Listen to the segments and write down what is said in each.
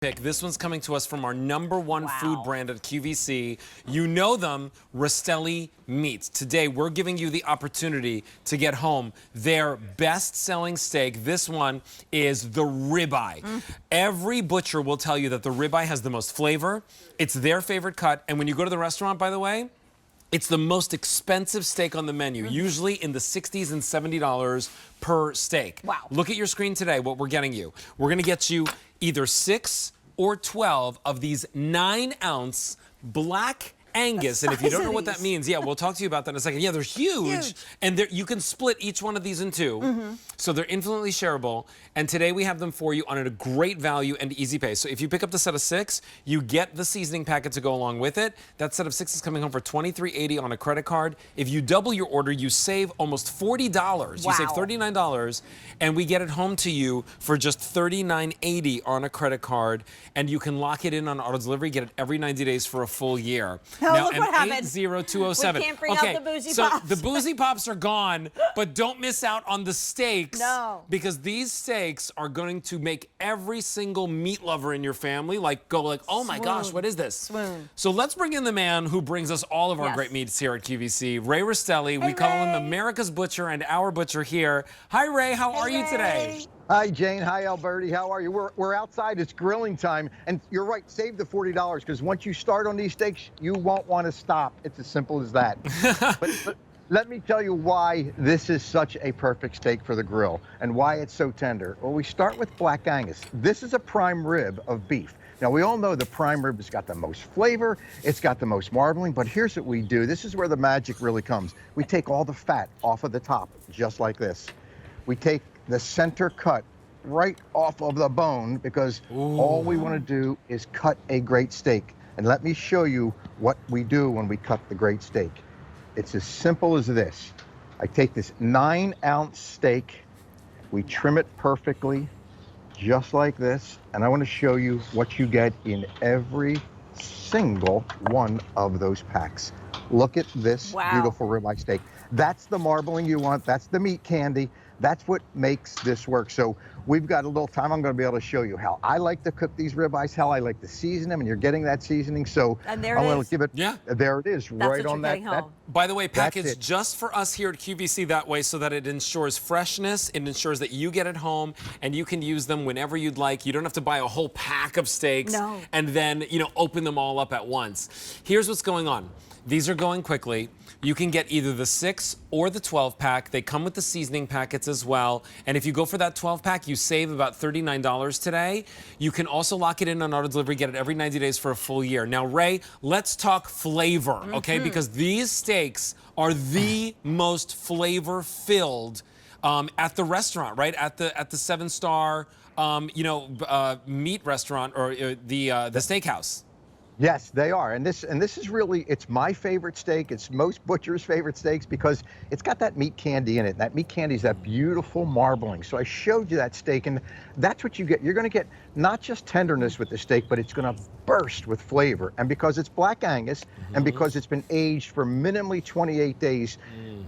pick. This one's coming to us from our #1 food brand at QVC. You know them, Rastelli Meats. Today, we're giving you the opportunity to get home their best-selling steak. This one is the ribeye. Every butcher will tell you that the ribeye has the most flavor. It's their favorite cut. And when you go to the restaurant, by the way, it's the most expensive steak on the menu, usually in the $60s and $70 per steak. Wow. Look at your screen today, what we're getting you. We're gonna get you either 6 or 12 of these 9-ounce black Angus, and if you don't know what that means, yeah, we'll talk to you about that in a second. Yeah, they're huge. And you can split each one of these in two, so they're infinitely shareable. And today we have them for you on a great value and easy pay. So if you pick up the set of 6, you get the seasoning packet to go along with it. That set of 6 is coming home for $23.80 on a credit card. If you double your order, you save almost $40. You save $39, and we get it home to you for just $39.80 on a credit card. And you can lock it in on auto delivery, get it every 90 days for a full year. Now, look what happened. 80207. We can't bring out the boozy pops. The boozy pops are gone, but don't miss out on the steaks. No. Because these steaks are going to make every single meat lover in your family go like, oh my gosh, what is this? Swoon. So let's bring in the man who brings us all of our great meats here at QVC, Ray Rastelli. We call him America's Butcher and our butcher here. Hi, Ray. How are you today? Hi, Jane. Hi, Alberti. How are you? We're outside. It's grilling time. And you're right. Save the $40 because once you start on these steaks, you won't want to stop. It's as simple as that. but let me tell you why this is such a perfect steak for the grill and why it's so tender. Well, we start with black Angus. This is a prime rib of beef. Now, we all know the prime rib has got the most flavor. It's got the most marbling. But here's what we do. This is where the magic really comes. We take all the fat off of the top, just like this. We take the center cut right off of the bone because all we want to do is cut a great steak. And let me show you what we do when we cut the great steak. It's as simple as this. I take this 9-ounce steak, we trim it perfectly, just like this, and I want to show you what you get in every single one of those packs. Look at this beautiful ribeye steak. That's the marbling you want. That's the meat candy. That's what makes this work. So we've got a little time. I'm going to be able to show you how I like to cook these ribeyes, how I like to season them, and you're getting that seasoning. So and there I'm going to give it. There it is, That's right on that. By the way, packaged just for us here at QVC that way, so that it ensures freshness. It ensures that you get it home and you can use them whenever you'd like. You don't have to buy a whole pack of steaks and then open them all up at once. Here's what's going on. These are going quickly. You can get either the 6 or the 12-pack. They come with the seasoning packets as well. And if you go for that 12-pack, you save about $39 today. You can also lock it in on auto delivery, get it every 90 days for a full year. Now, Ray, let's talk flavor, okay? Because these steaks are the most flavor-filled at the restaurant, right? At the 7-star, meat restaurant or the steakhouse. Yes, they are. And this is really, it's my favorite steak. It's most butchers' favorite steaks because it's got that meat candy in it. And that meat candy is that beautiful marbling. So I showed you that steak, and that's what you get. You're going to get not just tenderness with the steak, but it's going to burst with flavor. And because it's black Angus and because it's been aged for minimally 28 days,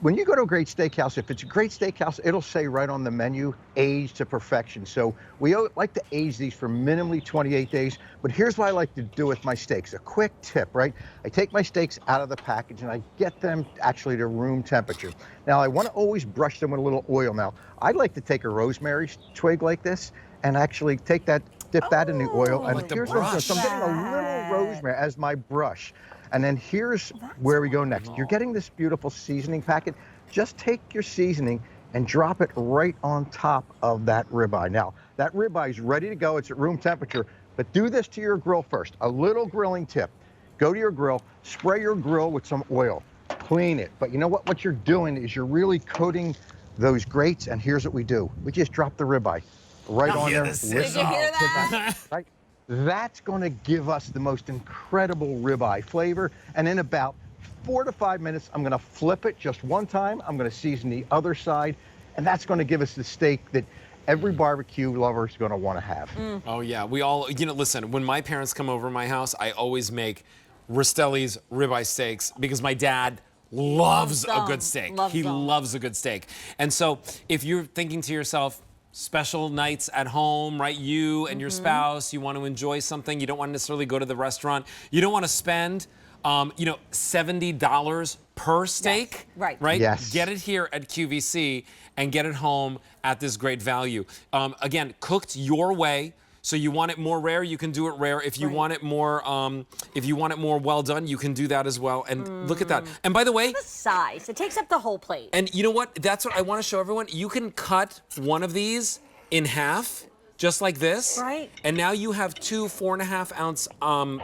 when you go to a great steakhouse, if it's a great steakhouse, it'll say right on the menu, aged to perfection. So we like to age these for minimally 28 days. But here's what I like to do with my steaks. A quick tip, right? I take my steaks out of the package and I get them actually to room temperature. Now, I want to always brush them with a little oil. Now, I'd like to take a rosemary twig like this and actually take that, dip that in the oil. And here's what I'm doing. So I'm getting a little rosemary as my brush. And then here's where we go next. You're getting this beautiful seasoning packet. Just take your seasoning and drop it right on top of that ribeye. Now, that ribeye is ready to go. It's at room temperature. But do this to your grill first. A little grilling tip. Go to your grill, spray your grill with some oil, clean it. But you know what? What you're doing is you're really coating those grates, and here's what we do. We just drop the ribeye right on there. Did you hear that? Right? That's going to give us the most incredible ribeye flavor. And in about 4 to 5 minutes, I'm going to flip it just one time. I'm going to season the other side, and that's going to give us the steak that every barbecue lover is going to want to have. Oh, yeah. We all, listen, when my parents come over my house, I always make Rastelli's ribeye steaks because my dad loves a good steak. He loves a good steak. And so if you're thinking to yourself, special nights at home, right? You and your spouse, you want to enjoy something. You don't want to necessarily go to the restaurant. You don't want to spend, you know, $70 per steak. Yes. Right. Right? Yes. Get it here at QVC and get it home at this great value. Again, cooked your way. So you want it more rare, you can do it rare. If you want it more, well done, you can do that as well. And look at that. And by the way, The size. It takes up the whole plate. and you know what? That's what I want to show everyone. You can cut one of these in half, just like this. Right. And now you have two 4.5-ounce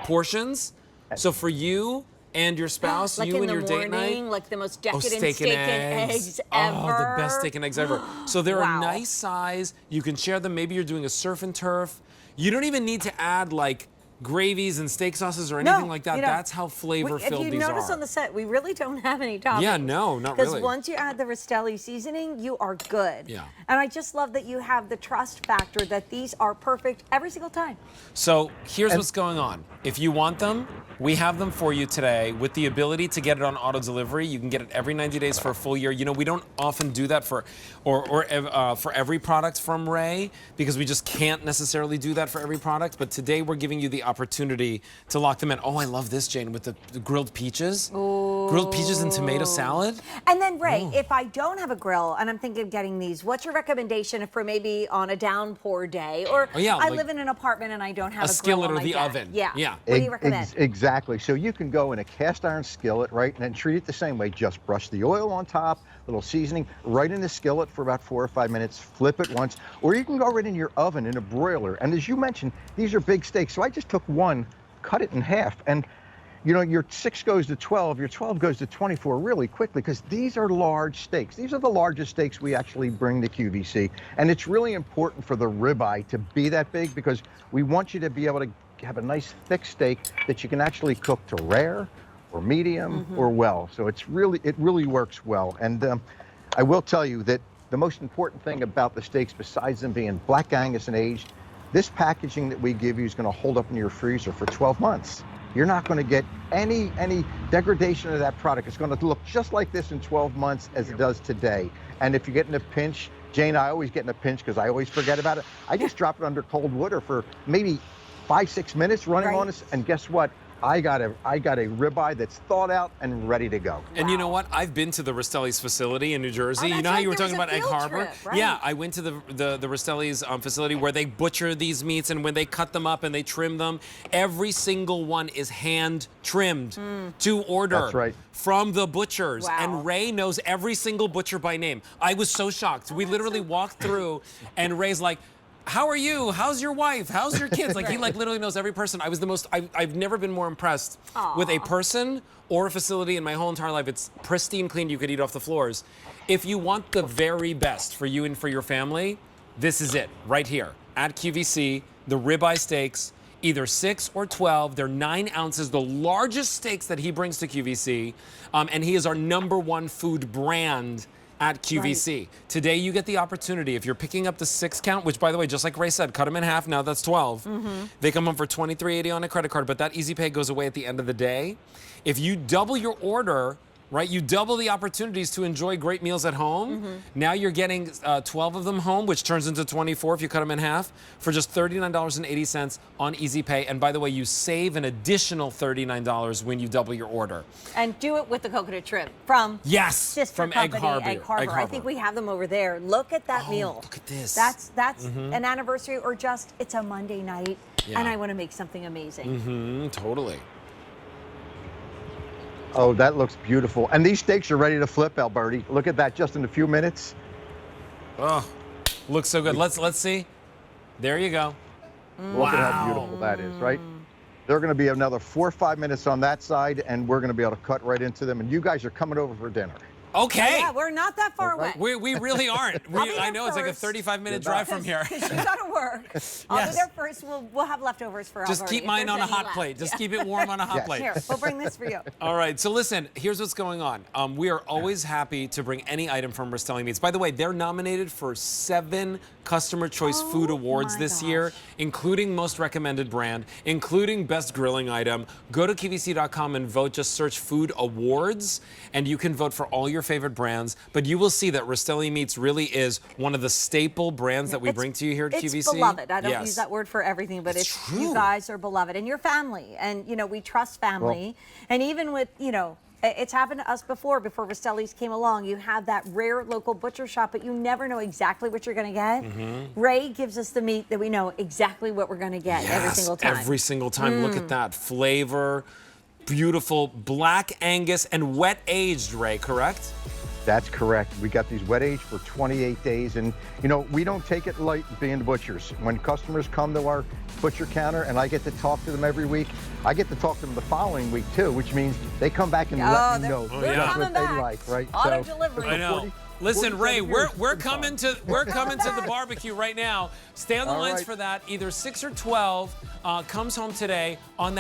portions. So for you and your spouse, like you in and the your date morning, night. like the most decadent steak and eggs ever. Oh, the best steak and eggs ever. So they're Wow. a nice size. You can share them. Maybe you're doing a surf and turf. You don't even need to add like gravies and steak sauces or anything like that. you know, That's how flavor-filled If these you are. notice on the set, we really don't have any toppings. Yeah, no, not really. Because once you add the Rastelli seasoning, you are good. Yeah. And I just love that you have the trust factor that these are perfect every single time. So here's what's going on. If you want them, we have them for you today with the ability to get it on auto delivery. You can get it every 90 days for a full year. You know, we don't often do that for every product from Ray because we just can't necessarily do that for every product. But today we're giving you the opportunity to lock them in. Oh, I love this, Jane, with the grilled peaches. Ooh. Grilled peaches and tomato salad. And then, Ray, if I don't have a grill and I'm thinking of getting these, what's your recommendation for maybe on a downpour day? Or I live in an apartment and I don't have a grill skillet on or my the deck. oven. Yeah. Yeah. What do you recommend? Exactly. So you can go in a cast iron skillet, right, and then treat it the same way. Just brush the oil on top, little seasoning, right in the skillet for about 4 or 5 minutes, flip it once, or you can go right in your oven in a broiler. And as you mentioned, these are big steaks. So I just took one, cut it in half, and you know, your 6 goes to 12, your 12 goes to 24 really quickly because these are large steaks. These are the largest steaks we actually bring to QVC. And it's really important for the ribeye to be that big because we want you to be able to have a nice thick steak that you can actually cook to rare or medium or well. So it really works well. And I will tell you that the most important thing about the steaks, besides them being Black Angus and aged, this packaging that we give you is going to hold up in your freezer for 12 months. You're not going to get any degradation of that product. It's going to look just like this in 12 months as it does today. And if you get in a pinch, Jane, I always get in a pinch because I always forget about it. I just drop it under cold water for maybe 5-6 minutes running on us, and guess what? I got a ribeye that's thawed out and ready to go. And you know what? I've been to the Rastelli's facility in New Jersey. Oh, you know how you were there talking was about a Egg field Harbor? trip, right? Yeah, I went to the Rastelli's facility where they butcher these meats, and when they cut them up and they trim them, every single one is hand trimmed to order. That's right. From the butchers. Wow. And Ray knows every single butcher by name. I was so shocked. We literally walked through and Ray's like, how are you? How's your wife? How's your kids? Like, he like literally knows every person. I've never been more impressed with a person or a facility in my whole entire life. It's pristine clean. You could eat off the floors. If you want the very best for you and for your family, this is it right here at QVC, the ribeye steaks, either 6 or 12. They're 9 ounces, the largest steaks that he brings to QVC. And he is our #1 food brand at QVC. Right. Today you get the opportunity, if you're picking up the 6 count, which by the way, just like Ray said, cut them in half, now that's 12. They come home for $23.80 on a credit card, but that Easy Pay goes away at the end of the day. If you double your order, right, you double the opportunities to enjoy great meals at home. Now you're getting 12 of them home, which turns into 24 if you cut them in half, for just $39.80 on Easy Pay. And by the way, you save an additional $39 when you double your order. And do it with the coconut shrimp from sister from company, Egg Harbor. I think we have them over there. Look at that meal. Look at this. That's an anniversary, or just it's a Monday night and I want to make something amazing. Totally. Oh, that looks beautiful. And these steaks are ready to flip, Alberti. Look at that, just in a few minutes. Oh, looks so good. Let's see. There you go. Look at how beautiful that is, right? They're going to be another 4 or 5 minutes on that side, and we're going to be able to cut right into them. And you guys are coming over for dinner. Okay. Yeah, we're not that far away. We really aren't. I know it's like a 35-minute drive from here. You got to work. I'll be there first. We'll have leftovers for Just keep mine on a hot plate. Just keep it warm on a hot plate. Here, we'll bring this for you. All right. So listen, here's what's going on. We are always happy to bring any item from Rastelli Meats. By the way, they're nominated for 7 Customer Choice Food Awards this year, including Most Recommended Brand, including Best Grilling Item. Go to QVC.com and vote. Just search Food Awards, and you can vote for all your favorite brands. But you will see that Rastelli Meats really is one of the staple brands that we bring to you here at QVC. It's beloved. I don't use that word for everything, but it's true. You guys are beloved, and your family, and we trust family. Well, and even with it's happened to us before Rastelli's came along. You have that rare local butcher shop, but you never know exactly what you're going to get. Ray gives us the meat that we know exactly what we're going to get every single time. Every single time. Look at that flavor. Beautiful black Angus and wet aged, Ray, correct? That's correct. We got these wet aged for 28 days, and we don't take it light being the butchers. When customers come to our butcher counter and I get to talk to them every week, I get to talk to them the following week too, which means they come back and let me know just what they like, right? Auto delivery. I know. Listen, Ray, we're coming to the barbecue right now. Stay on the lines for that. Either 6 or 12 comes home today on that.